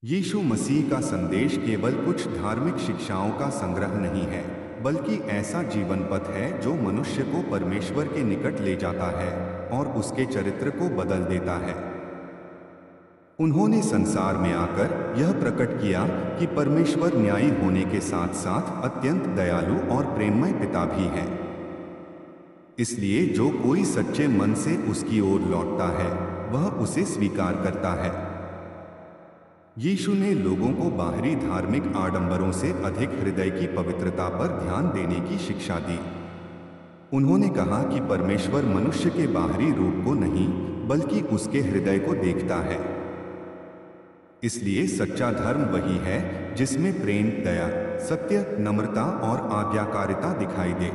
यीशु मसीह का संदेश केवल कुछ धार्मिक शिक्षाओं का संग्रह नहीं है, बल्कि ऐसा जीवन पथ है जो मनुष्य को परमेश्वर के निकट ले जाता है और उसके चरित्र को बदल देता है। उन्होंने संसार में आकर यह प्रकट किया कि परमेश्वर न्यायी होने के साथ साथ अत्यंत दयालु और प्रेममय पिता भी है। इसलिए जो कोई सच्चे मन से उसकी ओर लौटता है, वह उसे स्वीकार करता है। यीशु ने लोगों को बाहरी धार्मिक आडंबरों से अधिक हृदय की पवित्रता पर ध्यान देने की शिक्षा दी। उन्होंने कहा कि परमेश्वर मनुष्य के बाहरी रूप को नहीं, बल्कि उसके हृदय को देखता है। इसलिए सच्चा धर्म वही है जिसमें प्रेम, दया, सत्य, नम्रता और आज्ञाकारिता दिखाई दे।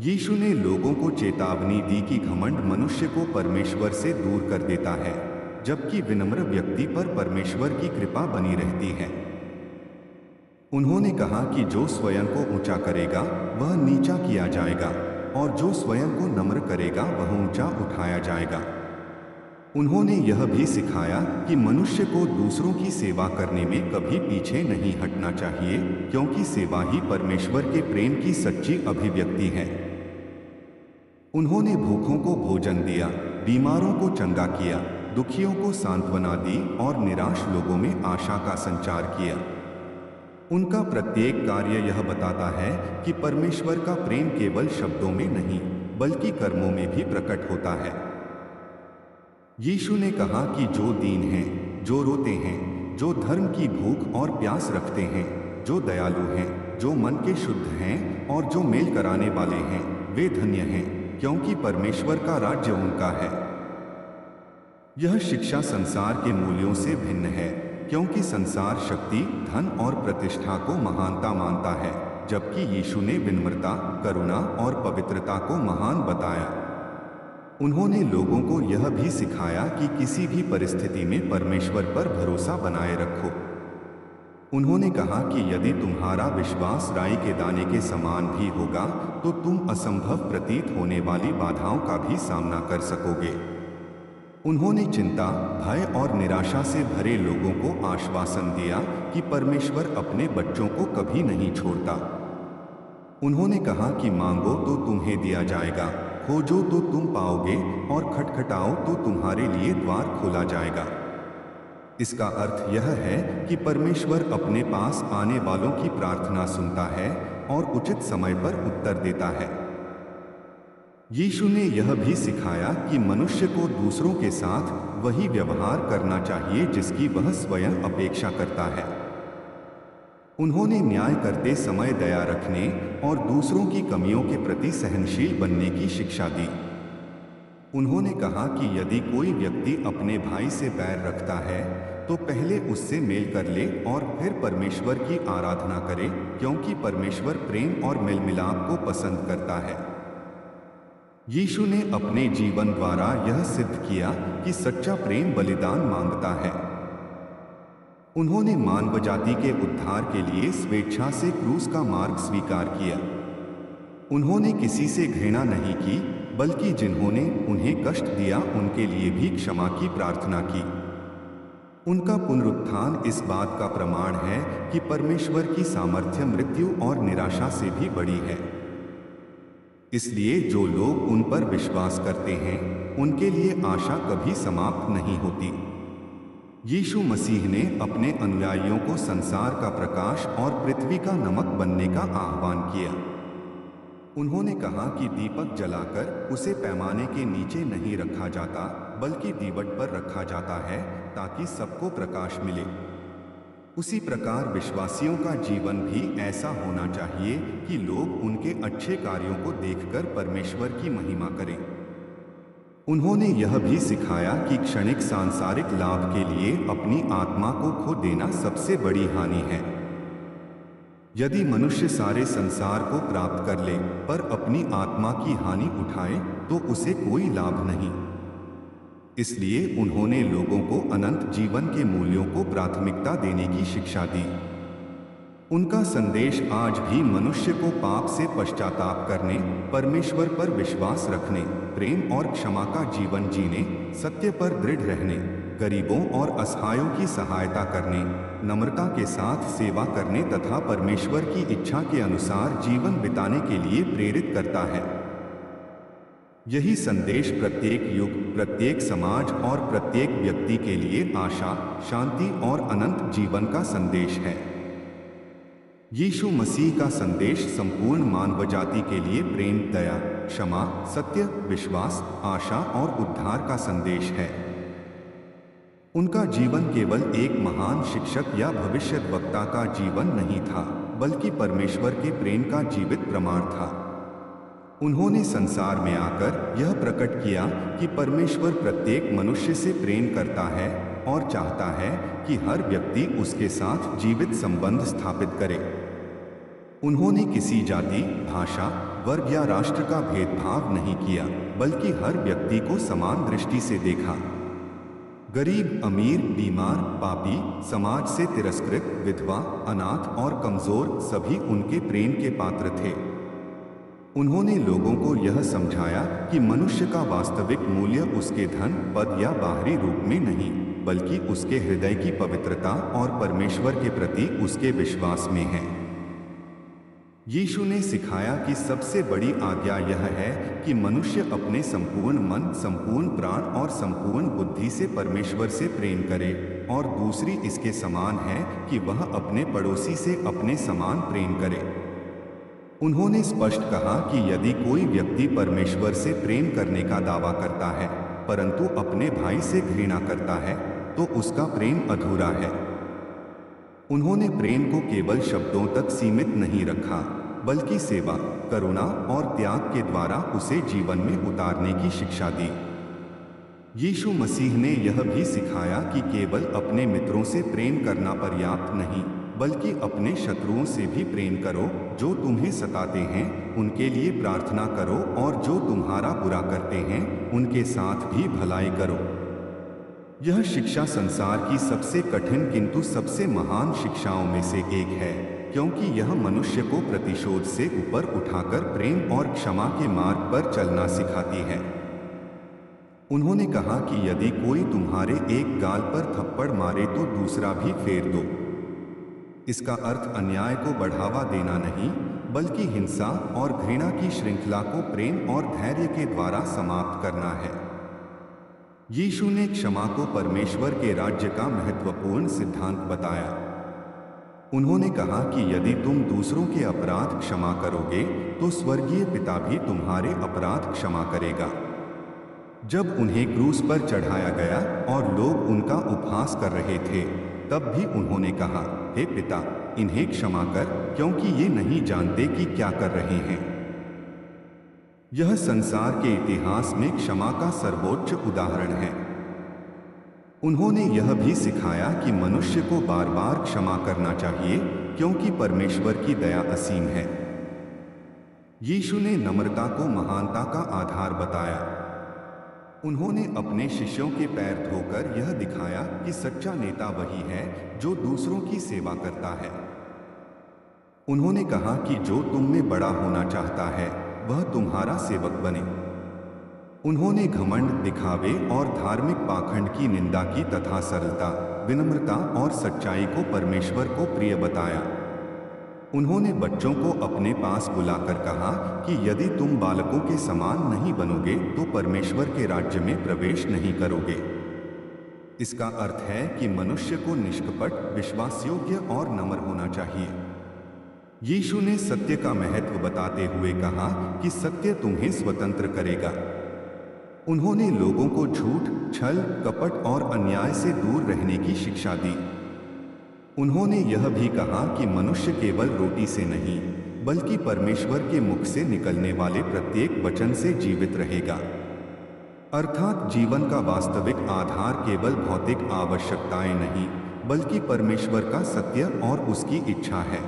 यीशु ने लोगों को चेतावनी दी कि घमंड मनुष्य को परमेश्वर से दूर कर देता है, जबकि विनम्र व्यक्ति पर परमेश्वर की कृपा बनी रहती है। उन्होंने कहा कि जो स्वयं को ऊंचा करेगा वह नीचा किया जाएगा, और जो स्वयं को नम्र करेगा वह ऊंचा उठाया जाएगा। उन्होंने यह भी सिखाया कि मनुष्य को दूसरों की सेवा करने में कभी पीछे नहीं हटना चाहिए, क्योंकि सेवा ही परमेश्वर के प्रेम की सच्ची अभिव्यक्ति है। उन्होंने भूखों को भोजन दिया, बीमारों को चंगा किया, दुखियों को सांत्वना दी और निराश लोगों में आशा का संचार किया। उनका प्रत्येक कार्य यह बताता है कि परमेश्वर का प्रेम केवल शब्दों में नहीं, बल्कि कर्मों में भी प्रकट होता है। यीशु ने कहा कि जो दीन हैं, जो रोते हैं, जो धर्म की भूख और प्यास रखते हैं, जो दयालु हैं, जो मन के शुद्ध हैं और जो मेल कराने वाले हैं, वे धन्य हैं, क्योंकि परमेश्वर का राज्य उनका है। यह शिक्षा संसार के मूल्यों से भिन्न है, क्योंकि संसार शक्ति, धन और प्रतिष्ठा को महानता मानता है, जबकि यीशु ने विनम्रता, करुणा और पवित्रता को महान बताया। उन्होंने लोगों को यह भी सिखाया कि किसी भी परिस्थिति में परमेश्वर पर भरोसा बनाए रखो। उन्होंने कहा कि यदि तुम्हारा विश्वास राई के दाने के समान भी होगा, तो तुम असंभव प्रतीत होने वाली बाधाओं का भी सामना कर सकोगे। उन्होंने चिंता, भय और निराशा से भरे लोगों को आश्वासन दिया कि परमेश्वर अपने बच्चों को कभी नहीं छोड़ता। उन्होंने कहा कि मांगो तो तुम्हें दिया जाएगा, खोजो तो तुम पाओगे और खटखटाओ तो तुम्हारे लिए द्वार खोला जाएगा। इसका अर्थ यह है कि परमेश्वर अपने पास आने वालों की प्रार्थना सुनता है और उचित समय पर उत्तर देता है। यीशु ने यह भी सिखाया कि मनुष्य को दूसरों के साथ वही व्यवहार करना चाहिए जिसकी वह स्वयं अपेक्षा करता है। उन्होंने न्याय करते समय दया रखने और दूसरों की कमियों के प्रति सहनशील बनने की शिक्षा दी। उन्होंने कहा कि यदि कोई व्यक्ति अपने भाई से बैर रखता है, तो पहले उससे मेल कर ले और फिर परमेश्वर की आराधना करे, क्योंकि परमेश्वर प्रेम और मेलमिलाप को पसंद करता है। यीशु ने अपने जीवन द्वारा यह सिद्ध किया कि सच्चा प्रेम बलिदान मांगता है। उन्होंने मानव जाति के उद्धार के लिए स्वेच्छा से क्रूस का मार्ग स्वीकार किया। उन्होंने किसी से घृणा नहीं की, बल्कि जिन्होंने उन्हें कष्ट दिया उनके लिए भी क्षमा की प्रार्थना की। उनका पुनरुत्थान इस बात का प्रमाण है कि परमेश्वर की सामर्थ्य मृत्यु और निराशा से भी बड़ी है। इसलिए जो लोग उन पर विश्वास करते हैं, उनके लिए आशा कभी समाप्त नहीं होती। यीशु मसीह ने अपने अनुयायियों को संसार का प्रकाश और पृथ्वी का नमक बनने का आह्वान किया। उन्होंने कहा कि दीपक जलाकर उसे पैमाने के नीचे नहीं रखा जाता, बल्कि दीवट पर रखा जाता है, ताकि सबको प्रकाश मिले। उसी प्रकार विश्वासियों का जीवन भी ऐसा होना चाहिए कि लोग उनके अच्छे कार्यों को देखकर परमेश्वर की महिमा करें। उन्होंने यह भी सिखाया कि क्षणिक सांसारिक लाभ के लिए अपनी आत्मा को खो देना सबसे बड़ी हानि है। यदि मनुष्य सारे संसार को प्राप्त कर ले पर अपनी आत्मा की हानि उठाए, तो उसे कोई लाभ नहीं। इसलिए उन्होंने लोगों को अनंत जीवन के मूल्यों को प्राथमिकता देने की शिक्षा दी। उनका संदेश आज भी मनुष्य को पाप से पश्चाताप करने, परमेश्वर पर विश्वास रखने, प्रेम और क्षमा का जीवन जीने, सत्य पर दृढ़ रहने, गरीबों और असहायों की सहायता करने, नम्रता के साथ सेवा करने तथा परमेश्वर की इच्छा के अनुसार जीवन बिताने के लिए प्रेरित करता है। यही संदेश प्रत्येक युग, प्रत्येक समाज और प्रत्येक व्यक्ति के लिए आशा, शांति और अनंत जीवन का संदेश है। यीशु मसीह का संदेश संपूर्ण मानव जाति के लिए प्रेम, दया, क्षमा, सत्य, विश्वास, आशा और उद्धार का संदेश है। उनका जीवन केवल एक महान शिक्षक या भविष्यद्वक्ता का जीवन नहीं था, बल्कि परमेश्वर के प्रेम का जीवित प्रमाण था। उन्होंने संसार में आकर यह प्रकट किया कि परमेश्वर प्रत्येक मनुष्य से प्रेम करता है और चाहता है कि हर व्यक्ति उसके साथ जीवित संबंध स्थापित करे। उन्होंने किसी जाति, भाषा, वर्ग या राष्ट्र का भेदभाव नहीं किया, बल्कि हर व्यक्ति को समान दृष्टि से देखा। गरीब, अमीर, बीमार, पापी, समाज से तिरस्कृत, विधवा, अनाथ और कमजोर सभी उनके प्रेम के पात्र थे। उन्होंने लोगों को यह समझाया कि मनुष्य का वास्तविक मूल्य उसके धन, पद या बाहरी रूप में नहीं, बल्कि उसके हृदय की पवित्रता और परमेश्वर के प्रति उसके विश्वास में है। यीशु ने सिखाया कि सबसे बड़ी आज्ञा यह है कि मनुष्य अपने संपूर्ण मन, संपूर्ण प्राण और संपूर्ण बुद्धि से परमेश्वर से प्रेम करे, और दूसरी इसके समान है कि वह अपने पड़ोसी से अपने समान प्रेम करे। उन्होंने स्पष्ट कहा कि यदि कोई व्यक्ति परमेश्वर से प्रेम करने का दावा करता है परंतु अपने भाई से घृणा करता है, तो उसका प्रेम अधूरा है। उन्होंने प्रेम को केवल शब्दों तक सीमित नहीं रखा, बल्कि सेवा, करुणा और त्याग के द्वारा उसे जीवन में उतारने की शिक्षा दी। यीशु मसीह ने यह भी सिखाया कि केवल अपने मित्रों से प्रेम करना पर्याप्त नहीं, बल्कि अपने शत्रुओं से भी प्रेम करो। जो तुम्हें सताते हैं उनके लिए प्रार्थना करो, और जो तुम्हारा बुरा करते हैं उनके साथ भी भलाई करो। यह शिक्षा संसार की सबसे कठिन किंतु सबसे महान शिक्षाओं में से एक है, क्योंकि यह मनुष्य को प्रतिशोध से ऊपर उठाकर प्रेम और क्षमा के मार्ग पर चलना सिखाती है। उन्होंने कहा कि यदि कोई तुम्हारे एक गाल पर थप्पड़ मारे तो दूसरा भी फेर दो। इसका अर्थ अन्याय को बढ़ावा देना नहीं, बल्कि हिंसा और घृणा की श्रृंखला को प्रेम और धैर्य के द्वारा समाप्त करना है। यीशु ने क्षमा को परमेश्वर के राज्य का महत्वपूर्ण सिद्धांत बताया। उन्होंने कहा कि यदि तुम दूसरों के अपराध क्षमा करोगे तो स्वर्गीय पिता भी तुम्हारे अपराध क्षमा करेगा। जब उन्हें क्रूस पर चढ़ाया गया और लोग उनका उपहास कर रहे थे, तब भी उन्होंने कहा, हे पिता, इन्हें क्षमा कर, क्योंकि ये नहीं जानते कि क्या कर रहे हैं। यह संसार के इतिहास में क्षमा का सर्वोच्च उदाहरण है। उन्होंने यह भी सिखाया कि मनुष्य को बार बार क्षमा करना चाहिए, क्योंकि परमेश्वर की दया असीम है। यीशु ने नम्रता को महानता का आधार बताया। उन्होंने अपने शिष्यों के पैर धोकर यह दिखाया कि सच्चा नेता वही है जो दूसरों की सेवा करता है। उन्होंने कहा कि जो तुम में बड़ा होना चाहता है वह तुम्हारा सेवक बने। उन्होंने घमंड, दिखावे और धार्मिक पाखंड की निंदा की तथा सरलता, विनम्रता और सच्चाई को परमेश्वर को प्रिय बताया। उन्होंने बच्चों को अपने पास बुलाकर कहा कि यदि तुम बालकों के समान नहीं बनोगे तो परमेश्वर के राज्य में प्रवेश नहीं करोगे। इसका अर्थ है कि मनुष्य को निष्कपट, विश्वासयोग्य और नम्र होना चाहिए। यीशु ने सत्य का महत्व बताते हुए कहा कि सत्य तुम्हें स्वतंत्र करेगा। उन्होंने लोगों को झूठ, छल, कपट और अन्याय से दूर रहने की शिक्षा दी। उन्होंने यह भी कहा कि मनुष्य केवल रोटी से नहीं, बल्कि परमेश्वर के मुख से निकलने वाले प्रत्येक वचन से जीवित रहेगा। अर्थात जीवन का वास्तविक आधार केवल भौतिक आवश्यकताएं नहीं, बल्कि परमेश्वर का सत्य और उसकी इच्छा है।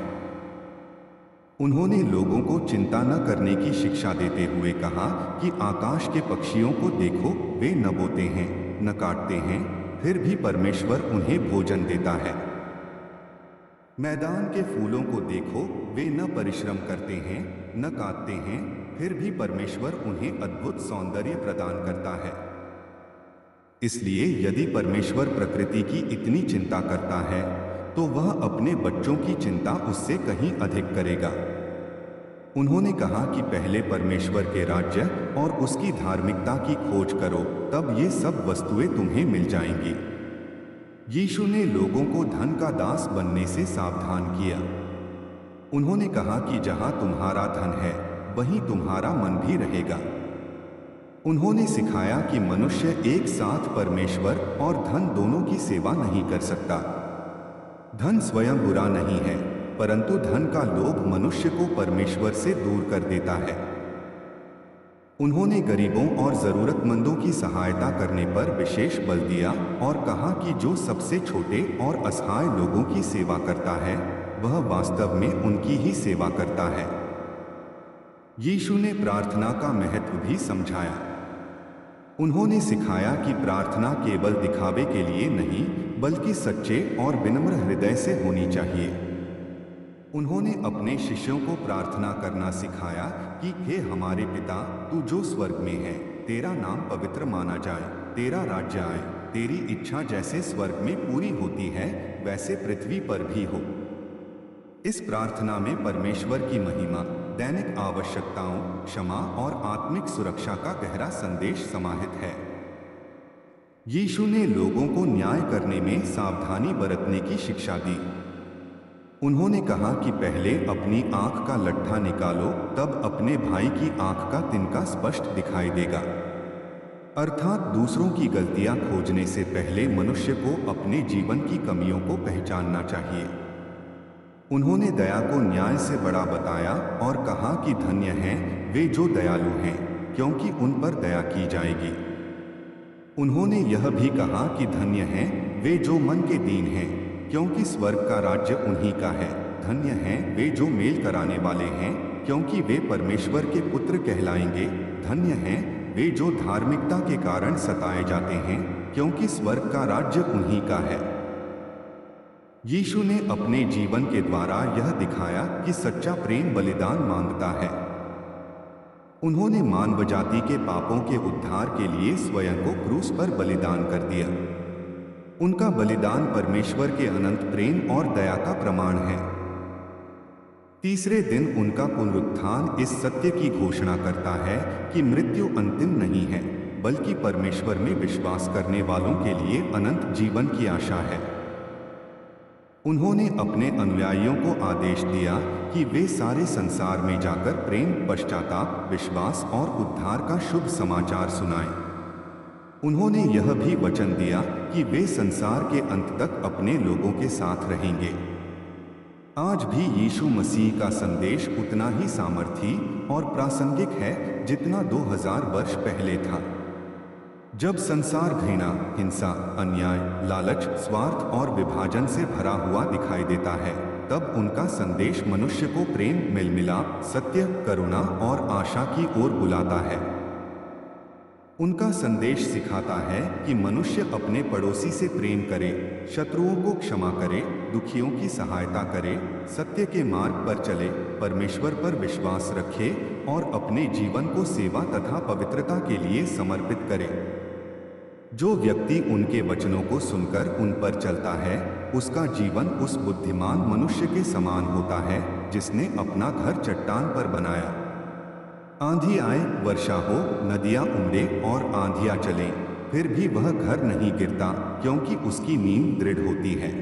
उन्होंने लोगों को चिंता न करने की शिक्षा देते हुए कहा कि आकाश के पक्षियों को देखो, वे न बोते हैं, न काटते हैं, फिर भी परमेश्वर उन्हें भोजन देता है। मैदान के फूलों को देखो, वे न परिश्रम करते हैं, न काटते हैं, फिर भी परमेश्वर उन्हें अद्भुत सौंदर्य प्रदान करता है। इसलिए यदि परमेश्वर प्रकृति की इतनी चिंता करता है तो वह अपने बच्चों की चिंता उससे कहीं अधिक करेगा। उन्होंने कहा कि पहले परमेश्वर के राज्य और उसकी धार्मिकता की खोज करो, तब ये सब वस्तुएं तुम्हें मिल जाएंगी। यीशु ने लोगों को धन का दास बनने से सावधान किया। उन्होंने कहा कि जहां तुम्हारा धन है वहीं तुम्हारा मन भी रहेगा। उन्होंने सिखाया कि मनुष्य एक साथ परमेश्वर और धन दोनों की सेवा नहीं कर सकता। धन स्वयं बुरा नहीं है, परंतु धन का लोभ मनुष्य को परमेश्वर से दूर कर देता है। उन्होंने गरीबों और जरूरतमंदों की सहायता करने पर विशेष बल दिया और कहा कि जो सबसे छोटे और असहाय लोगों की सेवा करता है वह वास्तव में उनकी ही सेवा करता है। यीशु ने प्रार्थना का महत्व भी समझाया। उन्होंने सिखाया कि प्रार्थना केवल दिखावे के लिए नहीं बल्कि सच्चे और विनम्र हृदय से होनी चाहिए। उन्होंने अपने शिष्यों को प्रार्थना करना सिखाया कि हे हमारे पिता, तू जो स्वर्ग में है, तेरा नाम पवित्र माना जाए, तेरा राज्य आए, तेरी इच्छा जैसे स्वर्ग में पूरी होती है वैसे पृथ्वी पर भी हो। इस प्रार्थना में परमेश्वर की महिमा, दैनिक आवश्यकताओं, क्षमा और आत्मिक सुरक्षा का गहरा संदेश समाहित है। यीशु ने लोगों को न्याय करने में सावधानी बरतने की शिक्षा दी। उन्होंने कहा कि पहले अपनी आंख का लट्ठा निकालो, तब अपने भाई की आंख का तिनका स्पष्ट दिखाई देगा। अर्थात दूसरों की गलतियां खोजने से पहले मनुष्य को अपने जीवन की कमियों को पहचानना चाहिए। उन्होंने दया को न्याय से बड़ा बताया और कहा कि धन्य हैं वे जो दयालु हैं, क्योंकि उन पर दया की जाएगी। उन्होंने यह भी कहा कि धन्य हैं वे जो मन के दीन हैं, क्योंकि स्वर्ग का राज्य उन्हीं का है। धन्य हैं वे जो मेल कराने वाले हैं, क्योंकि वे परमेश्वर के पुत्र कहलाएंगे। धन्य हैं वे जो धार्मिकता के कारण सताए जाते हैं, क्योंकि स्वर्ग का राज्य उन्हीं का है। यीशु ने अपने जीवन के द्वारा यह दिखाया कि सच्चा प्रेम बलिदान मांगता है। उन्होंने मानव जाति के पापों के उद्धार के लिए स्वयं को क्रूस पर बलिदान कर दिया। उनका बलिदान परमेश्वर के अनंत प्रेम और दया का प्रमाण है। तीसरे दिन उनका पुनरुत्थान इस सत्य की घोषणा करता है कि मृत्यु अंतिम नहीं है, बल्कि परमेश्वर में विश्वास करने वालों के लिए अनंत जीवन की आशा है। उन्होंने अपने अनुयायियों को आदेश दिया कि वे सारे संसार में जाकर प्रेम, पश्चाताप, विश्वास और उद्धार का शुभ समाचार सुनाएं। उन्होंने यह भी वचन दिया कि वे संसार के अंत तक अपने लोगों के साथ रहेंगे। आज भी यीशु मसीह का संदेश उतना ही सामर्थी और प्रासंगिक है जितना 2000 वर्ष पहले था। जब संसार घृणा, हिंसा, अन्याय, लालच, स्वार्थ और विभाजन से भरा हुआ दिखाई देता है, तब उनका संदेश मनुष्य को प्रेम, मेलमिलाप, सत्य, करुणा और आशा की ओर बुलाता है। उनका संदेश सिखाता है कि मनुष्य अपने पड़ोसी से प्रेम करे, शत्रुओं को क्षमा करे, दुखियों की सहायता करे, सत्य के मार्ग पर चले, परमेश्वर पर विश्वास रखे और अपने जीवन को सेवा तथा पवित्रता के लिए समर्पित करे। जो व्यक्ति उनके वचनों को सुनकर उन पर चलता है, उसका जीवन उस बुद्धिमान मनुष्य के समान होता है जिसने अपना घर चट्टान पर बनाया। आंधी आए, वर्षा हो, नदियां उमड़े और आंधियां चलें, फिर भी वह घर नहीं गिरता, क्योंकि उसकी नींव दृढ़ होती है।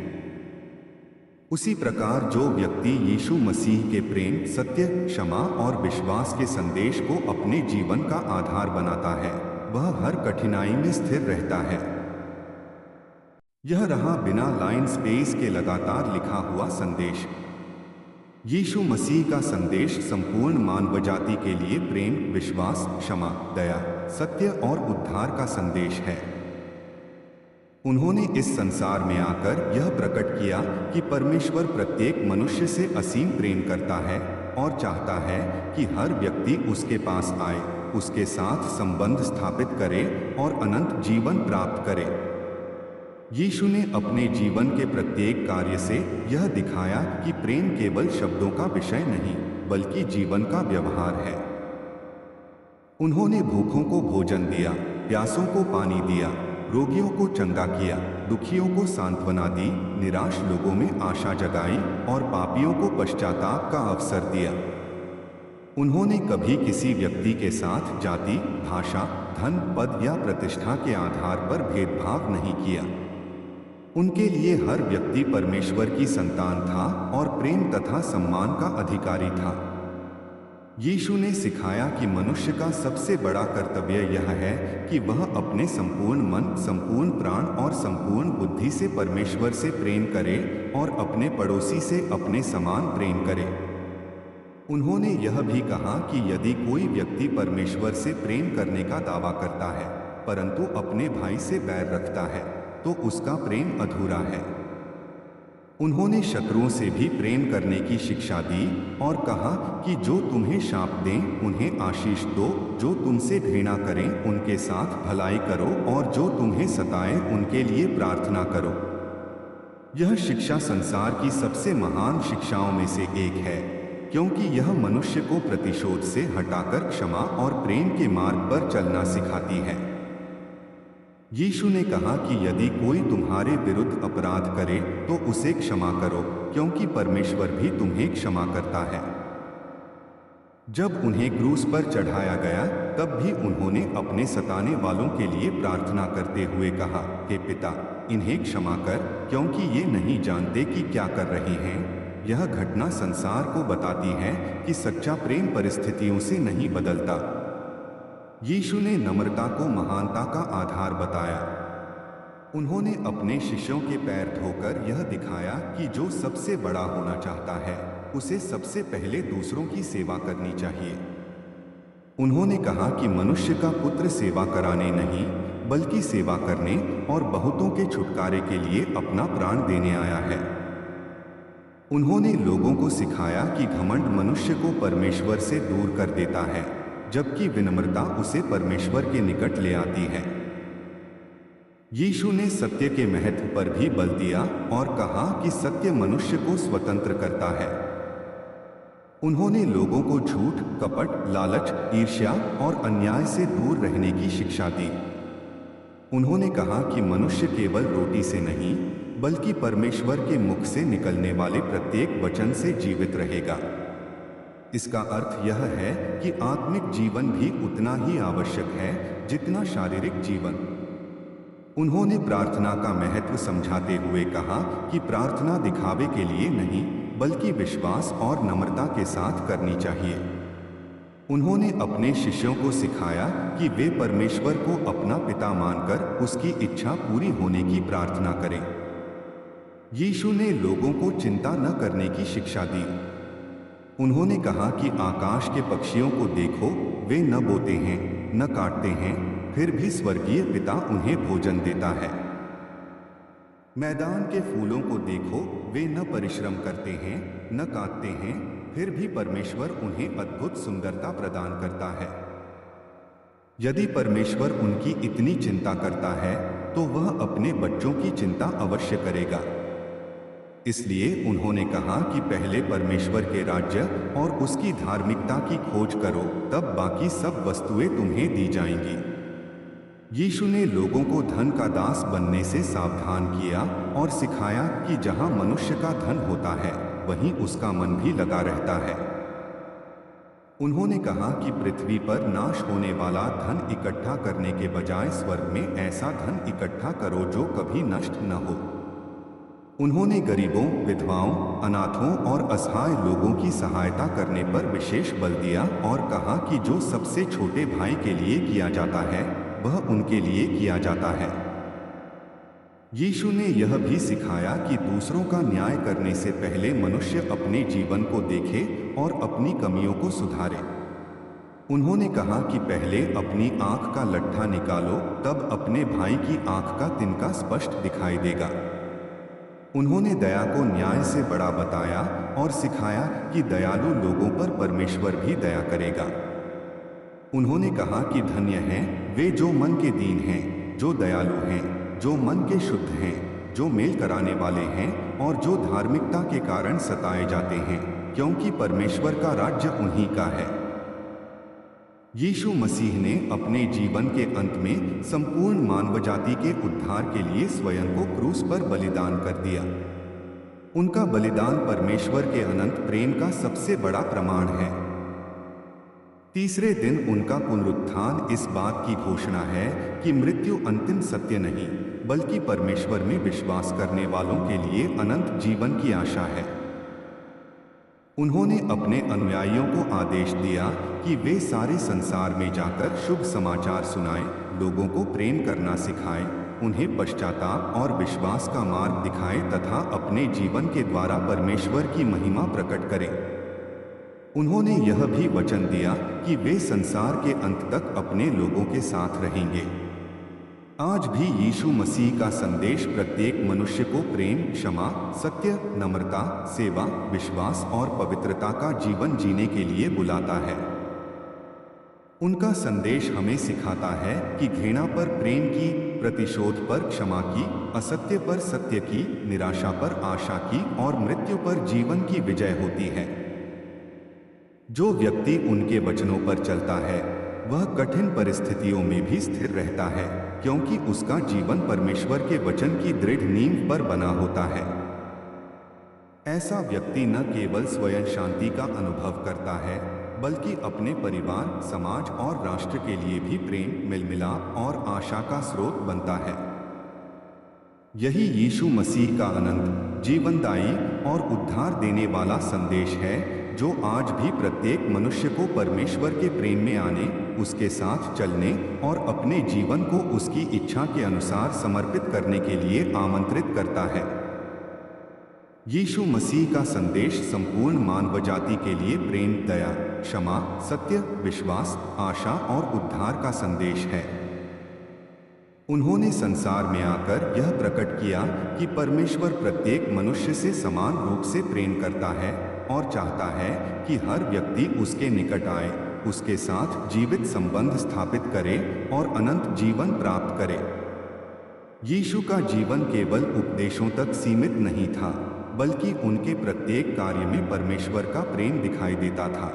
उसी प्रकार जो व्यक्ति यीशु मसीह के प्रेम, सत्य, क्षमा और विश्वास के संदेश को अपने जीवन का आधार बनाता है, वह हर कठिनाई में स्थिर रहता है। यह रहा बिना लाइन स्पेस के लगातार लिखा हुआ संदेश। यीशु मसीह का संदेश संपूर्ण मानव जाति के लिए प्रेम, विश्वास, क्षमा, दया, सत्य और उद्धार का संदेश है। उन्होंने इस संसार में आकर यह प्रकट किया कि परमेश्वर प्रत्येक मनुष्य से असीम प्रेम करता है और चाहता है कि हर व्यक्ति उसके पास आए, उसके साथ संबंध स्थापित करे और अनंत जीवन प्राप्त करे। यीशु ने अपने जीवन के प्रत्येक कार्य से यह दिखाया कि प्रेम केवल शब्दों का विषय नहीं, बल्कि जीवन का व्यवहार है। उन्होंने भूखों को भोजन दिया, प्यासों को पानी दिया, रोगियों को चंगा किया, दुखियों को सांत्वना दी, निराश लोगों में आशा जगाई और पापियों को पश्चाताप का अवसर दिया। उन्होंने कभी किसी व्यक्ति के साथ जाति, भाषा, धन, पद या प्रतिष्ठा के आधार पर भेदभाव नहीं किया। उनके लिए हर व्यक्ति परमेश्वर की संतान था और प्रेम तथा सम्मान का अधिकारी था। यीशु ने सिखाया कि मनुष्य का सबसे बड़ा कर्तव्य यह है कि वह अपने संपूर्ण मन, संपूर्ण प्राण और संपूर्ण बुद्धि से परमेश्वर से प्रेम करे और अपने पड़ोसी से अपने समान प्रेम करे। उन्होंने यह भी कहा कि यदि कोई व्यक्ति परमेश्वर से प्रेम करने का दावा करता है परंतु अपने भाई से बैर रखता है तो उसका प्रेम अधूरा है। उन्होंने शत्रुओं से भी प्रेम करने की शिक्षा दी और कहा कि जो तुम्हें शाप दें उन्हें आशीष दो, जो तुमसे घृणा करें उनके साथ भलाई करो और जो तुम्हें सताएं उनके लिए प्रार्थना करो। यह शिक्षा संसार की सबसे महान शिक्षाओं में से एक है, क्योंकि यह मनुष्य को प्रतिशोध से हटाकर क्षमा और प्रेम के मार्ग पर चलना सिखाती है। यीशु ने कहा कि यदि कोई तुम्हारे विरुद्ध अपराध करे तो उसे क्षमा करो, क्योंकि परमेश्वर भी तुम्हें क्षमा करता है। जब उन्हें क्रूस पर चढ़ाया गया तब भी उन्होंने अपने सताने वालों के लिए प्रार्थना करते हुए कहा, हे पिता, इन्हें क्षमा कर, क्योंकि ये नहीं जानते कि क्या कर रहे हैं। यह घटना संसार को बताती है कि सच्चा प्रेम परिस्थितियों से नहीं बदलता। यीशु ने नम्रता को महानता का आधार बताया। उन्होंने अपने शिष्यों के पैर धोकर यह दिखाया कि जो सबसे बड़ा होना चाहता है उसे सबसे पहले दूसरों की सेवा करनी चाहिए। उन्होंने कहा कि मनुष्य का पुत्र सेवा कराने नहीं बल्कि सेवा करने और बहुतों के छुटकारे के लिए अपना प्राण देने आया है। उन्होंने लोगों को सिखाया कि घमंड मनुष्य को परमेश्वर से दूर कर देता है, जबकि विनम्रता उसे परमेश्वर के निकट ले आती है। यीशु ने सत्य के महत्व पर भी बल दिया और कहा कि सत्य मनुष्य को स्वतंत्र करता है। उन्होंने लोगों को झूठ, कपट, लालच, ईर्ष्या और अन्याय से दूर रहने की शिक्षा दी। उन्होंने कहा कि मनुष्य केवल रोटी से नहीं बल्कि परमेश्वर के मुख से निकलने वाले प्रत्येक वचन से जीवित रहेगा। इसका अर्थ यह है कि आत्मिक जीवन भी उतना ही आवश्यक है जितना शारीरिक जीवन। उन्होंने प्रार्थना का महत्व समझाते हुए कहा कि प्रार्थना दिखावे के लिए नहीं बल्कि विश्वास और नम्रता के साथ करनी चाहिए। उन्होंने अपने शिष्यों को सिखाया कि वे परमेश्वर को अपना पिता मानकर उसकी इच्छा पूरी होने की प्रार्थना करें। यीशु ने लोगों को चिंता न करने की शिक्षा दी। उन्होंने कहा कि आकाश के पक्षियों को देखो, वे न बोते हैं, न काटते हैं, फिर भी स्वर्गीय पिता उन्हें भोजन देता है। मैदान के फूलों को देखो, वे न परिश्रम करते हैं, न काटते हैं, फिर भी परमेश्वर उन्हें अद्भुत सुंदरता प्रदान करता है। यदि परमेश्वर उनकी इतनी चिंता करता है तो वह अपने बच्चों की चिंता अवश्य करेगा। इसलिए उन्होंने कहा कि पहले परमेश्वर के राज्य और उसकी धार्मिकता की खोज करो, तब बाकी सब वस्तुएं तुम्हें दी जाएंगी। यीशु ने लोगों को धन का दास बनने से सावधान किया और सिखाया कि जहां मनुष्य का धन होता है वहीं उसका मन भी लगा रहता है। उन्होंने कहा कि पृथ्वी पर नाश होने वाला धन इकट्ठा करने के बजाय स्वर्ग में ऐसा धन इकट्ठा करो जो कभी नष्ट न हो। उन्होंने गरीबों, विधवाओं, अनाथों और असहाय लोगों की सहायता करने पर विशेष बल दिया और कहा कि जो सबसे छोटे भाई के लिए किया जाता है वह उनके लिए किया जाता है। यीशु ने यह भी सिखाया कि दूसरों का न्याय करने से पहले मनुष्य अपने जीवन को देखे और अपनी कमियों को सुधारे। उन्होंने कहा कि पहले अपनी आंख का लट्ठा निकालो, तब अपने भाई की आंख का तिनका स्पष्ट दिखाई देगा। उन्होंने दया को न्याय से बड़ा बताया और सिखाया कि दयालु लोगों पर परमेश्वर भी दया करेगा। उन्होंने कहा कि धन्य हैं वे जो मन के दीन हैं, जो दयालु हैं, जो मन के शुद्ध हैं, जो मेल कराने वाले हैं और जो धार्मिकता के कारण सताए जाते हैं, क्योंकि परमेश्वर का राज्य उन्हीं का है। यीशु मसीह ने अपने जीवन के अंत में संपूर्ण मानवजाति के उद्धार के लिए स्वयं को क्रूस पर बलिदान कर दिया। उनका बलिदान परमेश्वर के अनंत प्रेम का सबसे बड़ा प्रमाण है। तीसरे दिन उनका पुनरुत्थान इस बात की घोषणा है कि मृत्यु अंतिम सत्य नहीं, बल्कि परमेश्वर में विश्वास करने वालों के लिए अनंत जीवन की आशा है। उन्होंने अपने अनुयायियों को आदेश दिया कि वे सारे संसार में जाकर शुभ समाचार सुनाएं, लोगों को प्रेम करना सिखाएं, उन्हें पश्चाताप और विश्वास का मार्ग दिखाएं तथा अपने जीवन के द्वारा परमेश्वर की महिमा प्रकट करें। उन्होंने यह भी वचन दिया कि वे संसार के अंत तक अपने लोगों के साथ रहेंगे। आज भी यीशु मसीह का संदेश प्रत्येक मनुष्य को प्रेम, क्षमा, सत्य, नम्रता, सेवा, विश्वास और पवित्रता का जीवन जीने के लिए बुलाता है। उनका संदेश हमें सिखाता है कि घृणा पर प्रेम की, प्रतिशोध पर क्षमा की, असत्य पर सत्य की, निराशा पर आशा की और मृत्यु पर जीवन की विजय होती है। जो व्यक्ति उनके वचनों पर चलता है वह कठिन परिस्थितियों में भी स्थिर रहता है, क्योंकि उसका जीवन परमेश्वर के वचन की दृढ़ नींव पर बना होता है। ऐसा व्यक्ति न केवल स्वयं शांति का अनुभव करता है, बल्कि अपने परिवार, समाज और राष्ट्र के लिए भी प्रेम, मेलमिलाप और आशा का स्रोत बनता है। यही यीशु मसीह का अनंत, जीवनदायी और उद्धार देने वाला संदेश है, जो आज भी प्रत्येक मनुष्य को परमेश्वर के प्रेम में आने, उसके साथ चलने और अपने जीवन को उसकी इच्छा के अनुसार समर्पित करने के लिए आमंत्रित करता है। यीशु मसीह का संदेश संपूर्ण मानवजाति के लिए प्रेम, दया, क्षमा, सत्य, विश्वास, आशा और उद्धार का संदेश है। उन्होंने संसार में आकर यह प्रकट किया कि परमेश्वर प्रत्येक मनुष्य से समान रूप से प्रेम करता है और चाहता है कि हर व्यक्ति उसके निकट आए, उसके साथ जीवित संबंध स्थापित करे और अनंत जीवन प्राप्त करे। यीशु का जीवन केवल उपदेशों तक सीमित नहीं था, बल्कि उनके प्रत्येक कार्य में परमेश्वर का प्रेम दिखाई देता था।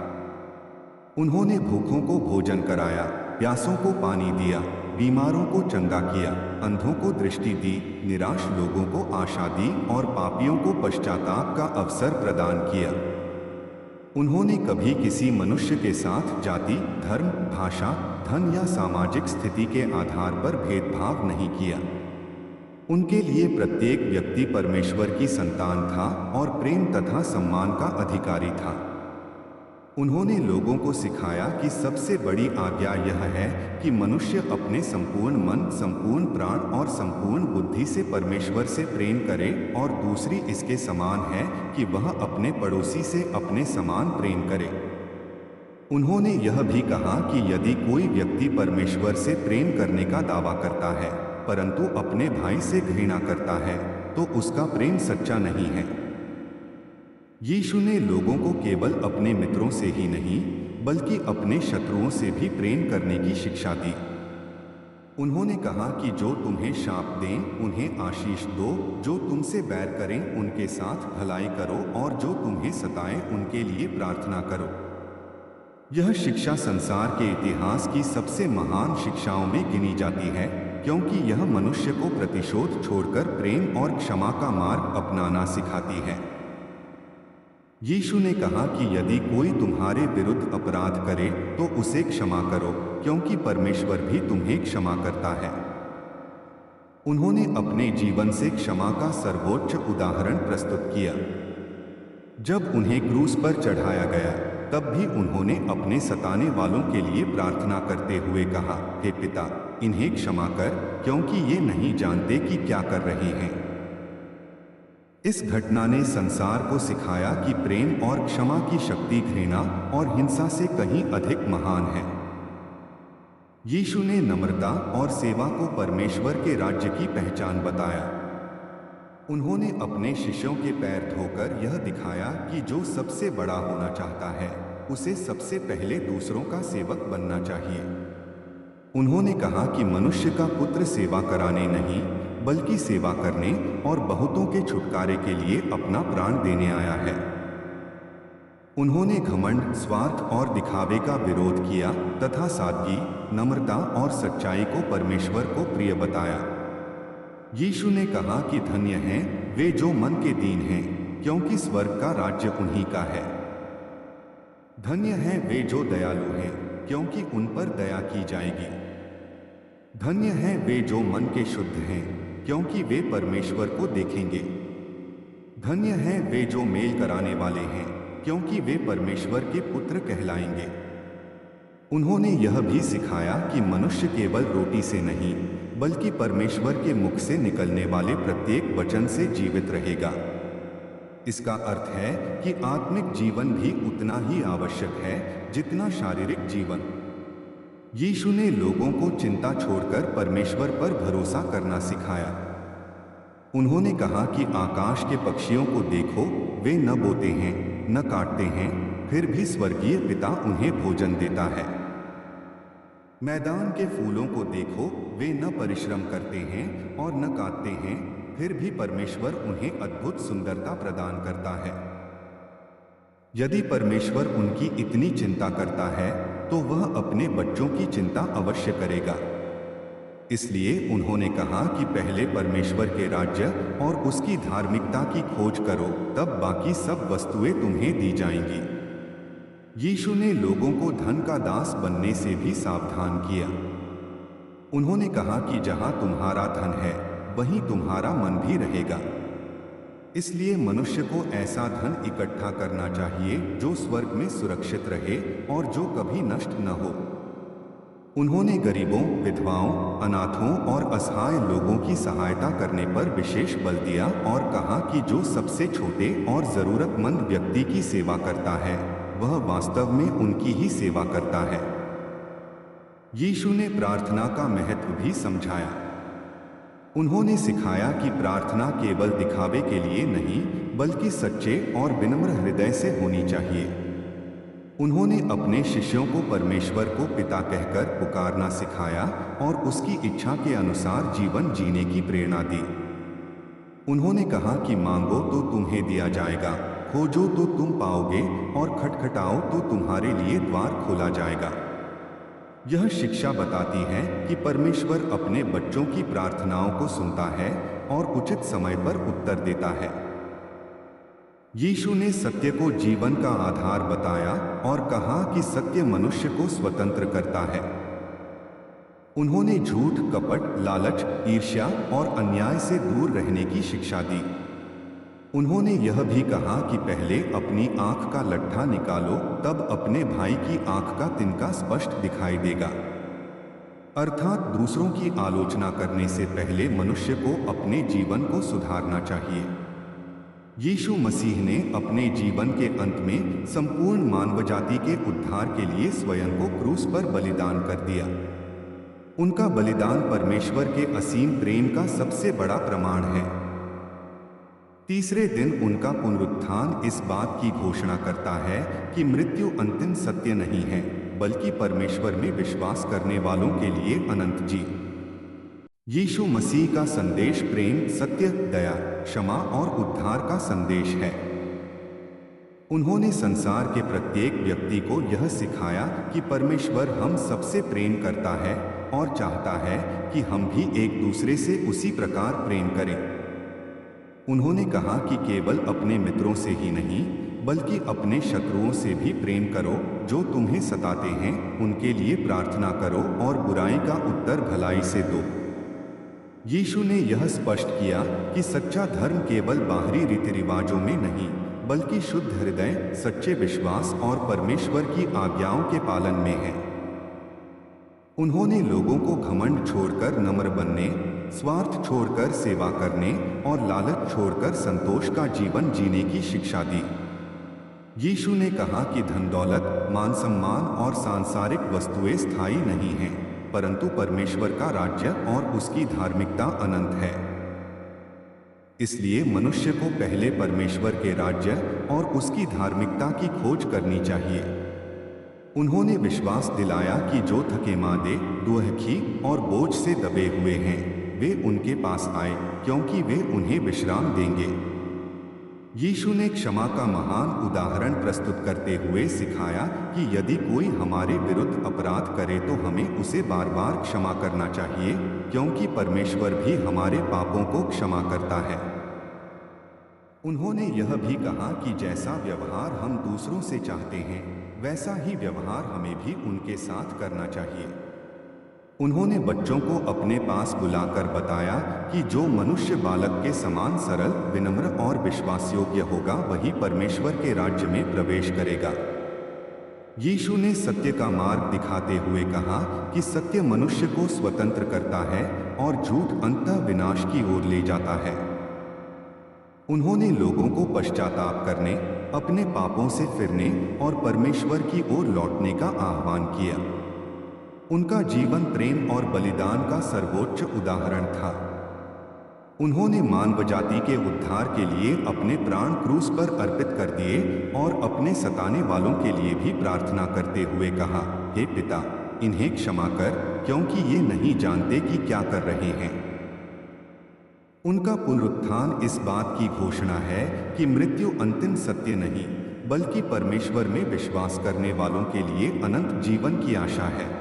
उन्होंने भूखों को भोजन कराया, प्यासों को पानी दिया, बीमारों को चंगा किया, अंधों को दृष्टि दी, निराश लोगों को आशा दी और पापियों को पश्चाताप का अवसर प्रदान किया। उन्होंने कभी किसी मनुष्य के साथ जाति, धर्म, भाषा, धन या सामाजिक स्थिति के आधार पर भेदभाव नहीं किया। उनके लिए प्रत्येक व्यक्ति परमेश्वर की संतान था और प्रेम तथा सम्मान का अधिकारी था। उन्होंने लोगों को सिखाया कि सबसे बड़ी आज्ञा यह है कि मनुष्य अपने संपूर्ण मन, संपूर्ण प्राण और संपूर्ण बुद्धि से परमेश्वर से प्रेम करे और दूसरी इसके समान है कि वह अपने पड़ोसी से अपने समान प्रेम करे। उन्होंने यह भी कहा कि यदि कोई व्यक्ति परमेश्वर से प्रेम करने का दावा करता है परंतु अपने भाई से घृणा करता है तो उसका प्रेम सच्चा नहीं है। यीशु ने लोगों को केवल अपने मित्रों से ही नहीं बल्कि अपने शत्रुओं से भी प्रेम करने की शिक्षा दी। उन्होंने कहा कि जो तुम्हें शाप दें उन्हें आशीष दो, जो तुमसे बैर करें उनके साथ भलाई करो और जो तुम्हें सताएं उनके लिए प्रार्थना करो। यह शिक्षा संसार के इतिहास की सबसे महान शिक्षाओं में गिनी जाती है, क्योंकि यह मनुष्य को प्रतिशोध छोड़कर प्रेम और क्षमा का मार्ग अपनाना सिखाती है। यीशु ने कहा कि यदि कोई तुम्हारे विरुद्ध अपराध करे तो उसे क्षमा करो, क्योंकि परमेश्वर भी तुम्हें क्षमा करता है। उन्होंने अपने जीवन से क्षमा का सर्वोच्च उदाहरण प्रस्तुत किया। जब उन्हें क्रूस पर चढ़ाया गया तब भी उन्होंने अपने सताने वालों के लिए प्रार्थना करते हुए कहा, हे पिता, इन्हें क्षमा कर, क्योंकि ये नहीं जानते कि क्या कर रहे हैं। इस घटना ने संसार को सिखाया कि प्रेम और क्षमा की शक्ति घृणा और हिंसा से कहीं अधिक महान है। यीशु ने नम्रता और सेवा को परमेश्वर के राज्य की पहचान बताया। उन्होंने अपने शिष्यों के पैर धोकर यह दिखाया कि जो सबसे बड़ा होना चाहता है उसे सबसे पहले दूसरों का सेवक बनना चाहिए। उन्होंने कहा कि मनुष्य का पुत्र सेवा कराने नहीं बल्कि सेवा करने और बहुतों के छुटकारे के लिए अपना प्राण देने आया है। उन्होंने घमंड, स्वार्थ और दिखावे का विरोध किया तथा सादगी, नम्रता और सच्चाई को परमेश्वर को प्रिय बताया। यीशु ने कहा कि धन्य हैं वे जो मन के दीन हैं, क्योंकि स्वर्ग का राज्य उन्हीं का है। धन्य हैं वे जो दयालु हैं, क्योंकि उन पर दया की जाएगी। धन्य हैं वे जो मन के शुद्ध हैं, क्योंकि वे परमेश्वर को देखेंगे। धन्य हैं वे जो मेल कराने वाले हैं, क्योंकि वे परमेश्वर के पुत्र कहलाएंगे। उन्होंने यह भी सिखाया कि मनुष्य केवल रोटी से नहीं, बल्कि परमेश्वर के मुख से निकलने वाले प्रत्येक वचन से जीवित रहेगा। इसका अर्थ है कि आत्मिक जीवन भी उतना ही आवश्यक है जितना शारीरिक जीवन। यीशु ने लोगों को चिंता छोड़कर परमेश्वर पर भरोसा करना सिखाया। उन्होंने कहा कि आकाश के पक्षियों को देखो, वे न बोते हैं, न काटते हैं, फिर भी स्वर्गीय पिता उन्हें भोजन देता है। मैदान के फूलों को देखो, वे न परिश्रम करते हैं और न काटते हैं, फिर भी परमेश्वर उन्हें अद्भुत सुंदरता प्रदान करता है। यदि परमेश्वर उनकी इतनी चिंता करता है, तो वह अपने बच्चों की चिंता अवश्य करेगा। इसलिए उन्होंने कहा कि पहले परमेश्वर के राज्य और उसकी धार्मिकता की खोज करो, तब बाकी सब वस्तुएं तुम्हें दी जाएंगी। यीशु ने लोगों को धन का दास बनने से भी सावधान किया। उन्होंने कहा कि जहां तुम्हारा धन है, वहीं तुम्हारा मन भी रहेगा। इसलिए मनुष्य को ऐसा धन इकट्ठा करना चाहिए जो स्वर्ग में सुरक्षित रहे और जो कभी नष्ट न हो। उन्होंने गरीबों, विधवाओं, अनाथों और असहाय लोगों की सहायता करने पर विशेष बल दिया और कहा कि जो सबसे छोटे और जरूरतमंद व्यक्ति की सेवा करता है, वह वास्तव में उनकी ही सेवा करता है। यीशु ने प्रार्थना का महत्व भी समझाया। उन्होंने सिखाया कि प्रार्थना केवल दिखावे के लिए नहीं, बल्कि सच्चे और विनम्र हृदय से होनी चाहिए। उन्होंने अपने शिष्यों को परमेश्वर को पिता कहकर पुकारना सिखाया और उसकी इच्छा के अनुसार जीवन जीने की प्रेरणा दी। उन्होंने कहा कि मांगो तो तुम्हें दिया जाएगा, खोजो तो तुम पाओगे और खटखटाओ तो तुम्हारे लिए द्वार खोला जाएगा। यह शिक्षा बताती है कि परमेश्वर अपने बच्चों की प्रार्थनाओं को सुनता है और उचित समय पर उत्तर देता है। यीशु ने सत्य को जीवन का आधार बताया और कहा कि सत्य मनुष्य को स्वतंत्र करता है। उन्होंने झूठ, कपट, लालच, ईर्ष्या और अन्याय से दूर रहने की शिक्षा दी। उन्होंने यह भी कहा कि पहले अपनी आंख का लट्ठा निकालो, तब अपने भाई की आंख का तिनका स्पष्ट दिखाई देगा। अर्थात दूसरों की आलोचना करने से पहले मनुष्य को अपने जीवन को सुधारना चाहिए। यीशु मसीह ने अपने जीवन के अंत में संपूर्ण मानवजाति के उद्धार के लिए स्वयं को क्रूस पर बलिदान कर दिया। उनका बलिदान परमेश्वर के असीम प्रेम का सबसे बड़ा प्रमाण है। तीसरे दिन उनका पुनरुत्थान इस बात की घोषणा करता है कि मृत्यु अंतिम सत्य नहीं है, बल्कि परमेश्वर में विश्वास करने वालों के लिए अनंत जीवन। यीशु मसीह का संदेश प्रेम, सत्य, दया, क्षमा और उद्धार का संदेश है। उन्होंने संसार के प्रत्येक व्यक्ति को यह सिखाया कि परमेश्वर हम सबसे प्रेम करता है और चाहता है कि हम भी एक दूसरे से उसी प्रकार प्रेम करें। उन्होंने कहा कि केवल अपने मित्रों से ही नहीं, बल्कि अपने शत्रुओं से भी प्रेम करो। जो तुम्हें सताते हैं, उनके लिए प्रार्थना करो और बुराई का उत्तर भलाई से दो। यीशु ने यह स्पष्ट किया कि सच्चा धर्म केवल बाहरी रीति रिवाजों में नहीं, बल्कि शुद्ध हृदय, सच्चे विश्वास और परमेश्वर की आज्ञाओं के पालन में है। उन्होंने लोगों को घमंड छोड़कर नम्र बनने, स्वार्थ छोड़कर सेवा करने और लालच छोड़कर संतोष का जीवन जीने की शिक्षा दी। यीशु ने कहा कि धन दौलत, मान सम्मान और सांसारिक वस्तुएं स्थायी नहीं हैं, परंतु परमेश्वर का राज्य और उसकी धार्मिकता अनंत है। इसलिए मनुष्य को पहले परमेश्वर के राज्य और उसकी धार्मिकता की खोज करनी चाहिए। उन्होंने विश्वास दिलाया कि जो थके-मांदे, दुखी और बोझ से दबे हुए हैं, वे उनके पास आए, क्योंकि वे उन्हें विश्राम देंगे। यीशु ने क्षमा का महान उदाहरण प्रस्तुत करते हुए सिखाया कि यदि कोई हमारे विरुद्ध अपराध करे तो हमें उसे बार बार क्षमा करना चाहिए, क्योंकि परमेश्वर भी हमारे पापों को क्षमा करता है। उन्होंने यह भी कहा कि जैसा व्यवहार हम दूसरों से चाहते हैं, वैसा ही व्यवहार हमें भी उनके साथ करना चाहिए। उन्होंने बच्चों को अपने पास बुलाकर बताया कि जो मनुष्य बालक के समान सरल, विनम्र और विश्वासयोग्य होगा, वही परमेश्वर के राज्य में प्रवेश करेगा। यीशु ने सत्य का मार्ग दिखाते हुए कहा कि सत्य मनुष्य को स्वतंत्र करता है और झूठ अंततः विनाश की ओर ले जाता है। उन्होंने लोगों को पश्चाताप करने, अपने पापों से फिरने और परमेश्वर की ओर लौटने का आह्वान किया। उनका जीवन प्रेम और बलिदान का सर्वोच्च उदाहरण था। उन्होंने मानव जाति के उद्धार के लिए अपने प्राण क्रूस पर अर्पित कर दिए और अपने सताने वालों के लिए भी प्रार्थना करते हुए कहा, हे पिता, इन्हें क्षमा कर, क्योंकि ये नहीं जानते कि क्या कर रहे हैं। उनका पुनरुत्थान इस बात की घोषणा है कि मृत्यु अंतिम सत्य नहीं, बल्कि परमेश्वर में विश्वास करने वालों के लिए अनंत जीवन की आशा है।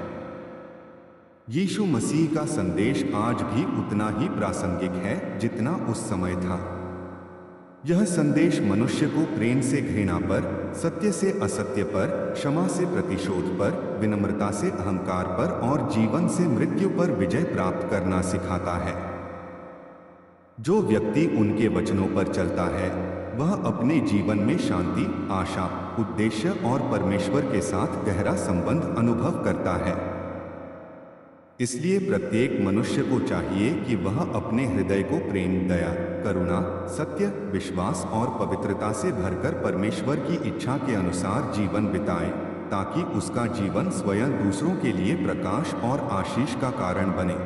यीशु मसीह का संदेश आज भी उतना ही प्रासंगिक है जितना उस समय था। यह संदेश मनुष्य को प्रेम से घृणा पर, सत्य से असत्य पर, क्षमा से प्रतिशोध पर, विनम्रता से अहंकार पर और जीवन से मृत्यु पर विजय प्राप्त करना सिखाता है। जो व्यक्ति उनके वचनों पर चलता है, वह अपने जीवन में शांति, आशा, उद्देश्य और परमेश्वर के साथ गहरा संबंध अनुभव करता है। इसलिए प्रत्येक मनुष्य को चाहिए कि वह अपने हृदय को प्रेम, दया, करुणा, सत्य, विश्वास और पवित्रता से भरकर परमेश्वर की इच्छा के अनुसार जीवन बिताए, ताकि उसका जीवन स्वयं दूसरों के लिए प्रकाश और आशीष का कारण बने।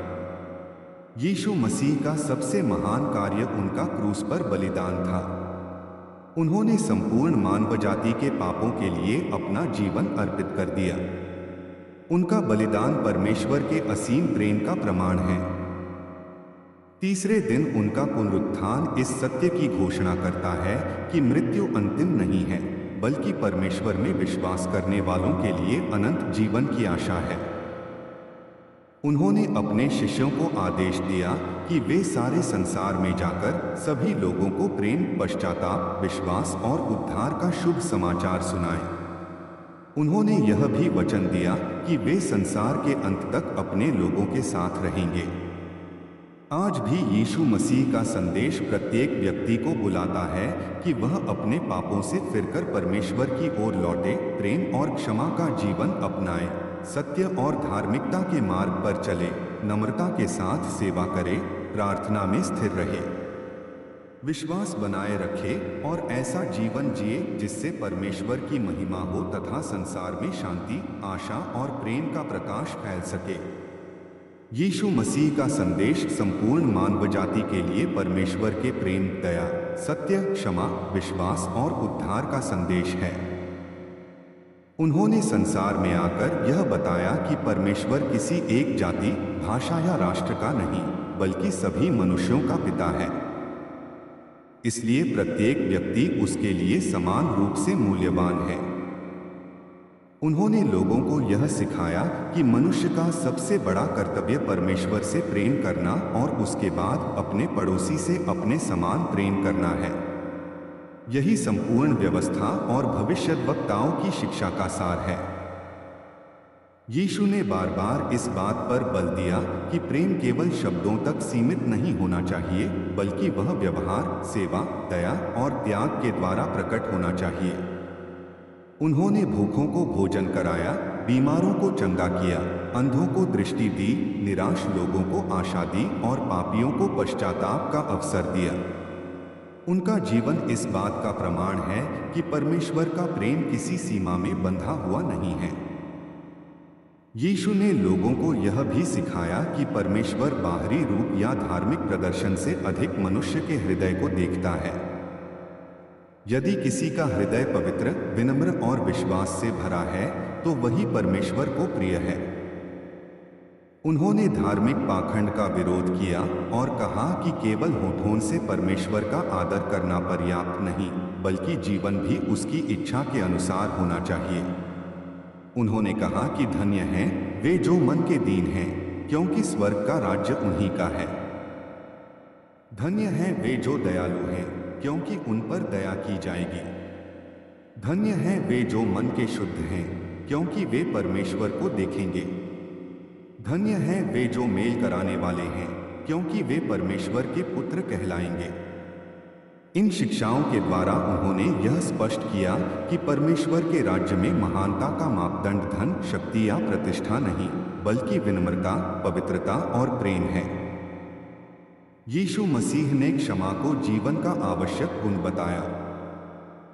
यीशु मसीह का सबसे महान कार्य उनका क्रूस पर बलिदान था। उन्होंने संपूर्ण मानव जाति के पापों के लिए अपना जीवन अर्पित कर दिया। उनका बलिदान परमेश्वर के असीम प्रेम का प्रमाण है। तीसरे दिन उनका पुनरुत्थान इस सत्य की घोषणा करता है कि मृत्यु अंतिम नहीं है, बल्कि परमेश्वर में विश्वास करने वालों के लिए अनंत जीवन की आशा है। उन्होंने अपने शिष्यों को आदेश दिया कि वे सारे संसार में जाकर सभी लोगों को प्रेम, पश्चाताप, विश्वास और उद्धार का शुभ समाचार सुनाएं। उन्होंने यह भी वचन दिया कि वे संसार के अंत तक अपने लोगों के साथ रहेंगे। आज भी यीशु मसीह का संदेश प्रत्येक व्यक्ति को बुलाता है कि वह अपने पापों से फिरकर परमेश्वर की ओर लौटे, प्रेम और क्षमा का जीवन अपनाए, सत्य और धार्मिकता के मार्ग पर चले, नम्रता के साथ सेवा करे, प्रार्थना में स्थिर रहे, विश्वास बनाए रखे और ऐसा जीवन जिए जिससे परमेश्वर की महिमा हो तथा संसार में शांति, आशा और प्रेम का प्रकाश फैल सके। यीशु मसीह का संदेश संपूर्ण मानव जाति के लिए परमेश्वर के प्रेम, दया, सत्य, क्षमा, विश्वास और उद्धार का संदेश है। उन्होंने संसार में आकर यह बताया कि परमेश्वर किसी एक जाति, भाषा या राष्ट्र का नहीं, बल्कि सभी मनुष्यों का पिता है। इसलिए प्रत्येक व्यक्ति उसके लिए समान रूप से मूल्यवान है। उन्होंने लोगों को यह सिखाया कि मनुष्य का सबसे बड़ा कर्तव्य परमेश्वर से प्रेम करना और उसके बाद अपने पड़ोसी से अपने समान प्रेम करना है। यही संपूर्ण व्यवस्था और भविष्यद्वक्ताओं की शिक्षा का सार है। यीशु ने बार बार इस बात पर बल दिया कि प्रेम केवल शब्दों तक सीमित नहीं होना चाहिए, बल्कि वह व्यवहार, सेवा, दया और त्याग के द्वारा प्रकट होना चाहिए। उन्होंने भूखों को भोजन कराया, बीमारों को चंगा किया, अंधों को दृष्टि दी, निराश लोगों को आशा दी और पापियों को पश्चाताप का अवसर दिया। उनका जीवन इस बात का प्रमाण है कि परमेश्वर का प्रेम किसी सीमा में बंधा हुआ नहीं है। यीशु ने लोगों को यह भी सिखाया कि परमेश्वर बाहरी रूप या धार्मिक प्रदर्शन से अधिक मनुष्य के हृदय को देखता है। यदि किसी का हृदय पवित्र, विनम्र और विश्वास से भरा है, तो वही परमेश्वर को प्रिय है। उन्होंने धार्मिक पाखंड का विरोध किया और कहा कि केवल होठों से परमेश्वर का आदर करना पर्याप्त नहीं, बल्कि जीवन भी उसकी इच्छा के अनुसार होना चाहिए। उन्होंने कहा कि धन्य हैं वे जो मन के दीन हैं, क्योंकि स्वर्ग का राज्य उन्हीं का है। धन्य हैं वे जो दयालु हैं, क्योंकि उन पर दया की जाएगी। धन्य हैं वे जो मन के शुद्ध हैं, क्योंकि वे परमेश्वर को देखेंगे। धन्य हैं वे जो मेल कराने वाले हैं, क्योंकि वे परमेश्वर के पुत्र कहलाएंगे। इन शिक्षाओं के द्वारा उन्होंने यह स्पष्ट किया कि परमेश्वर के राज्य में महानता का मापदंड धन, शक्ति या प्रतिष्ठा नहीं, बल्कि विनम्रता, पवित्रता और प्रेम है। यीशु मसीह ने क्षमा को जीवन का आवश्यक गुण बताया।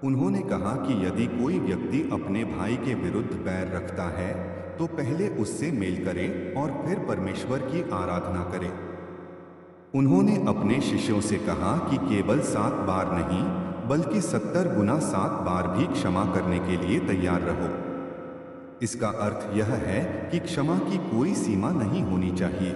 उन्होंने कहा कि यदि कोई व्यक्ति अपने भाई के विरुद्ध बैर रखता है तो पहले उससे मेल करे और फिर परमेश्वर की आराधना करे। उन्होंने अपने शिष्यों से कहा कि केवल 7 बार नहीं, बल्कि 70 गुना 7 बार भी क्षमा करने के लिए तैयार रहो। इसका अर्थ यह है कि क्षमा की कोई सीमा नहीं होनी चाहिए।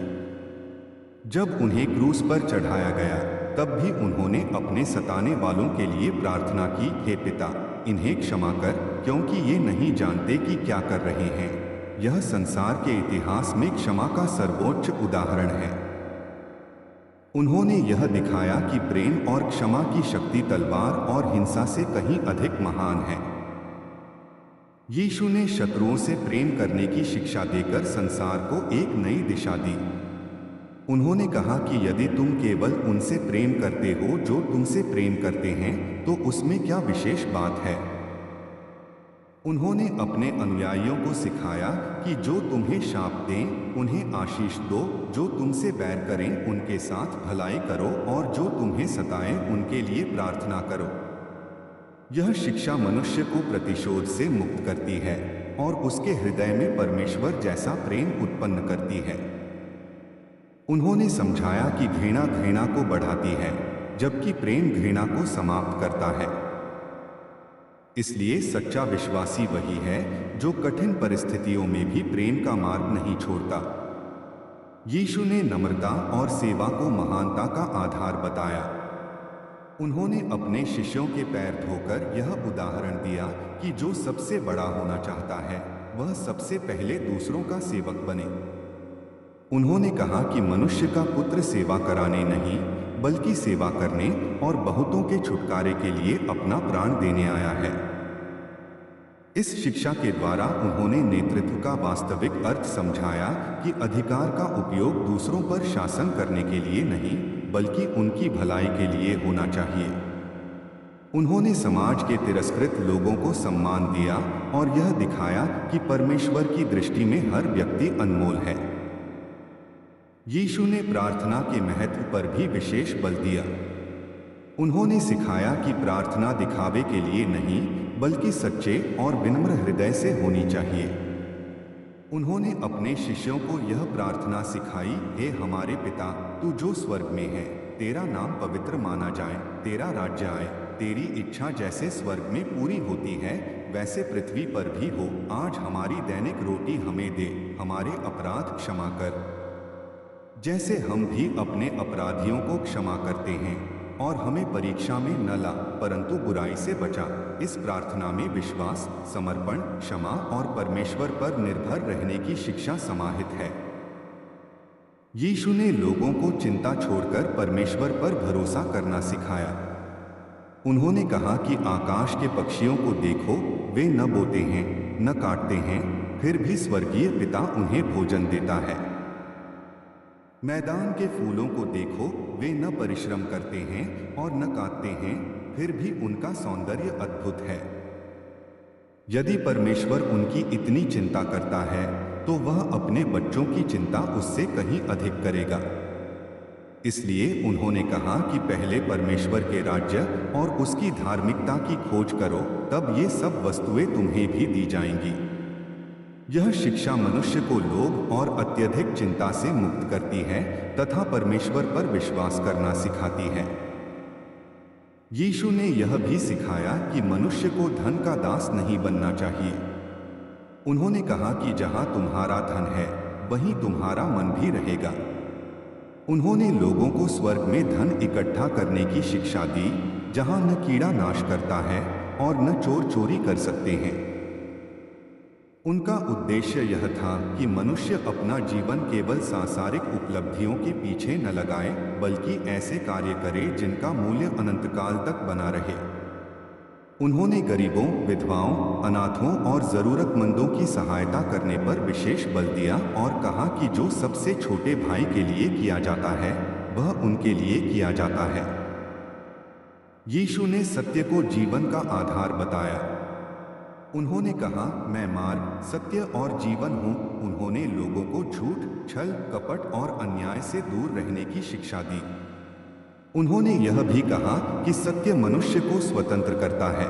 जब उन्हें क्रूस पर चढ़ाया गया तब भी उन्होंने अपने सताने वालों के लिए प्रार्थना की, हे पिता, इन्हें क्षमा कर, क्योंकि ये नहीं जानते कि क्या कर रहे हैं। यह संसार के इतिहास में क्षमा का सर्वोच्च उदाहरण है। उन्होंने यह दिखाया कि प्रेम और क्षमा की शक्ति तलवार और हिंसा से कहीं अधिक महान है। यीशु ने शत्रुओं से प्रेम करने की शिक्षा देकर संसार को एक नई दिशा दी। उन्होंने कहा कि यदि तुम केवल उनसे प्रेम करते हो जो तुमसे प्रेम करते हैं, तो उसमें क्या विशेष बात है। उन्होंने अपने अनुयायियों को सिखाया कि जो तुम्हें शाप दें उन्हें आशीष दो, जो तुमसे बैर करें उनके साथ भलाई करो और जो तुम्हें सताएं उनके लिए प्रार्थना करो। यह शिक्षा मनुष्य को प्रतिशोध से मुक्त करती है और उसके हृदय में परमेश्वर जैसा प्रेम उत्पन्न करती है। उन्होंने समझाया कि घृणा घृणा को बढ़ाती है, जबकि प्रेम घृणा को समाप्त करता है। इसलिए सच्चा विश्वासी वही है जो कठिन परिस्थितियों में भी प्रेम का मार्ग नहीं छोड़ता। यीशु ने नम्रता और सेवा को महानता का आधार बताया। उन्होंने अपने शिष्यों के पैर धोकर यह उदाहरण दिया कि जो सबसे बड़ा होना चाहता है वह सबसे पहले दूसरों का सेवक बने। उन्होंने कहा कि मनुष्य का पुत्र सेवा कराने नहीं, बल्कि सेवा करने और बहुतों के छुटकारे के लिए अपना प्राण देने आया है। इस शिक्षा के द्वारा उन्होंने नेतृत्व का वास्तविक अर्थ समझाया कि अधिकार का उपयोग दूसरों पर शासन करने के लिए नहीं, बल्कि उनकी भलाई के लिए होना चाहिए। उन्होंने समाज के तिरस्कृत लोगों को सम्मान दिया और यह दिखाया कि परमेश्वर की दृष्टि में हर व्यक्ति अनमोल है। यीशु ने प्रार्थना के महत्व पर भी विशेष बल दिया। उन्होंने सिखाया कि प्रार्थना दिखावे के लिए नहीं, बल्कि सच्चे और विनम्र हृदय से होनी चाहिए। उन्होंने अपने शिष्यों को यह प्रार्थना सिखाई, हे हमारे पिता, तू जो स्वर्ग में है, तेरा नाम पवित्र माना जाए, तेरा राज्य आए, तेरी इच्छा जैसे स्वर्ग में पूरी होती है वैसे पृथ्वी पर भी हो। आज हमारी दैनिक रोटी हमें दे, हमारे अपराध क्षमा कर जैसे हम भी अपने अपराधियों को क्षमा करते हैं, और हमें परीक्षा में न ला परंतु बुराई से बचा। इस प्रार्थना में विश्वास, समर्पण, क्षमा और परमेश्वर पर निर्भर रहने की शिक्षा समाहित है। यीशु ने लोगों को चिंता छोड़कर परमेश्वर पर भरोसा करना सिखाया। उन्होंने कहा कि आकाश के पक्षियों को देखो, वे न बोते हैं, न काटते हैं, फिर भी स्वर्गीय पिता उन्हें भोजन देता है। मैदान के फूलों को देखो, वे न परिश्रम करते हैं और न काटते हैं, फिर भी उनका सौंदर्य अद्भुत है। यदि परमेश्वर उनकी इतनी चिंता करता है तो वह अपने बच्चों की चिंता उससे कहीं अधिक करेगा। इसलिए उन्होंने कहा कि पहले परमेश्वर के राज्य और उसकी धार्मिकता की खोज करो, तब ये सब वस्तुएं तुम्हें भी दी जाएंगी। यह शिक्षा मनुष्य को लोभ और अत्यधिक चिंता से मुक्त करती है तथा परमेश्वर पर विश्वास करना सिखाती है। यीशु ने यह भी सिखाया कि मनुष्य को धन का दास नहीं बनना चाहिए। उन्होंने कहा कि जहां तुम्हारा धन है वहीं तुम्हारा मन भी रहेगा। उन्होंने लोगों को स्वर्ग में धन इकट्ठा करने की शिक्षा दी, जहां न कीड़ा नाश करता है और न चोर चोरी कर सकते हैं। उनका उद्देश्य यह था कि मनुष्य अपना जीवन केवल सांसारिक उपलब्धियों के पीछे न लगाए, बल्कि ऐसे कार्य करे जिनका मूल्य अनंतकाल तक बना रहे। उन्होंने गरीबों, विधवाओं, अनाथों और जरूरतमंदों की सहायता करने पर विशेष बल दिया और कहा कि जो सबसे छोटे भाई के लिए किया जाता है, वह उनके लिए किया जाता है। यीशु ने सत्य को जीवन का आधार बताया। उन्होंने कहा, मैं मार्ग, सत्य और जीवन हूँ। उन्होंने लोगों को झूठ, छल, कपट और अन्याय से दूर रहने की शिक्षा दी। उन्होंने यह भी कहा कि सत्य मनुष्य को स्वतंत्र करता है।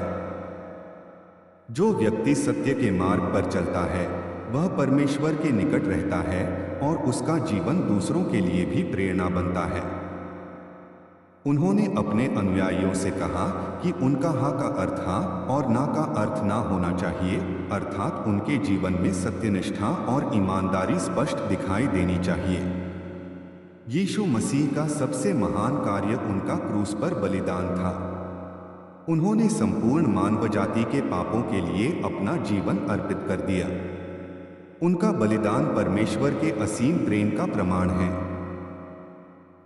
जो व्यक्ति सत्य के मार्ग पर चलता है, वह परमेश्वर के निकट रहता है और उसका जीवन दूसरों के लिए भी प्रेरणा बनता है। उन्होंने अपने अनुयायियों से कहा कि उनका हाँ का अर्थ हाँ और ना का अर्थ ना होना चाहिए, अर्थात उनके जीवन में सत्यनिष्ठा और ईमानदारी स्पष्ट दिखाई देनी चाहिए। यीशु मसीह का सबसे महान कार्य उनका क्रूस पर बलिदान था। उन्होंने संपूर्ण मानव जाति के पापों के लिए अपना जीवन अर्पित कर दिया। उनका बलिदान परमेश्वर के असीम प्रेम का प्रमाण है।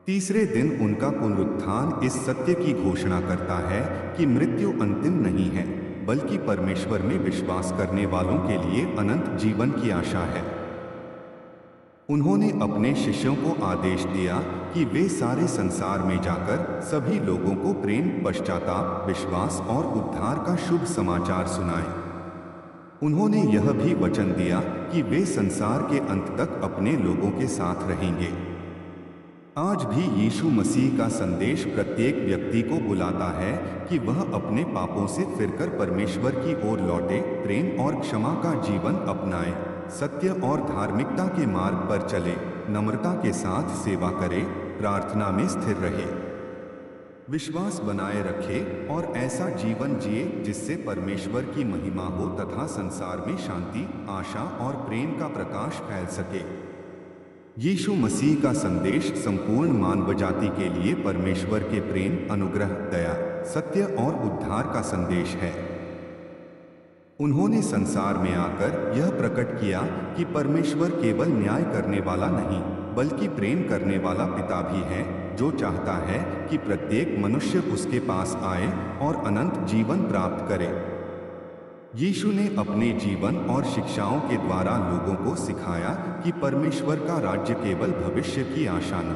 तीसरे दिन उनका पुनरुत्थान इस सत्य की घोषणा करता है कि मृत्यु अंतिम नहीं है, बल्कि परमेश्वर में विश्वास करने वालों के लिए अनंत जीवन की आशा है। उन्होंने अपने शिष्यों को आदेश दिया कि वे सारे संसार में जाकर सभी लोगों को प्रेम, पश्चाताप, विश्वास और उद्धार का शुभ समाचार सुनाएं। उन्होंने यह भी वचन दिया कि वे संसार के अंत तक अपने लोगों के साथ रहेंगे। आज भी यीशु मसीह का संदेश प्रत्येक व्यक्ति को बुलाता है कि वह अपने पापों से फिरकर परमेश्वर की ओर लौटे, प्रेम और क्षमा का जीवन अपनाए, सत्य और धार्मिकता के मार्ग पर चले, नम्रता के साथ सेवा करे, प्रार्थना में स्थिर रहे, विश्वास बनाए रखे और ऐसा जीवन जिए जिससे परमेश्वर की महिमा हो तथा संसार में शांति, आशा और प्रेम का प्रकाश फैल सके। यीशु मसीह का संदेश संपूर्ण मानव जाति के लिए परमेश्वर के प्रेम, अनुग्रह, दया, सत्य और उद्धार का संदेश है। उन्होंने संसार में आकर यह प्रकट किया कि परमेश्वर केवल न्याय करने वाला नहीं, बल्कि प्रेम करने वाला पिता भी है, जो चाहता है कि प्रत्येक मनुष्य उसके पास आए और अनंत जीवन प्राप्त करे। यीशु ने अपने जीवन और शिक्षाओं के द्वारा लोगों को सिखाया कि परमेश्वर का राज्य केवल भविष्य की आशा नहीं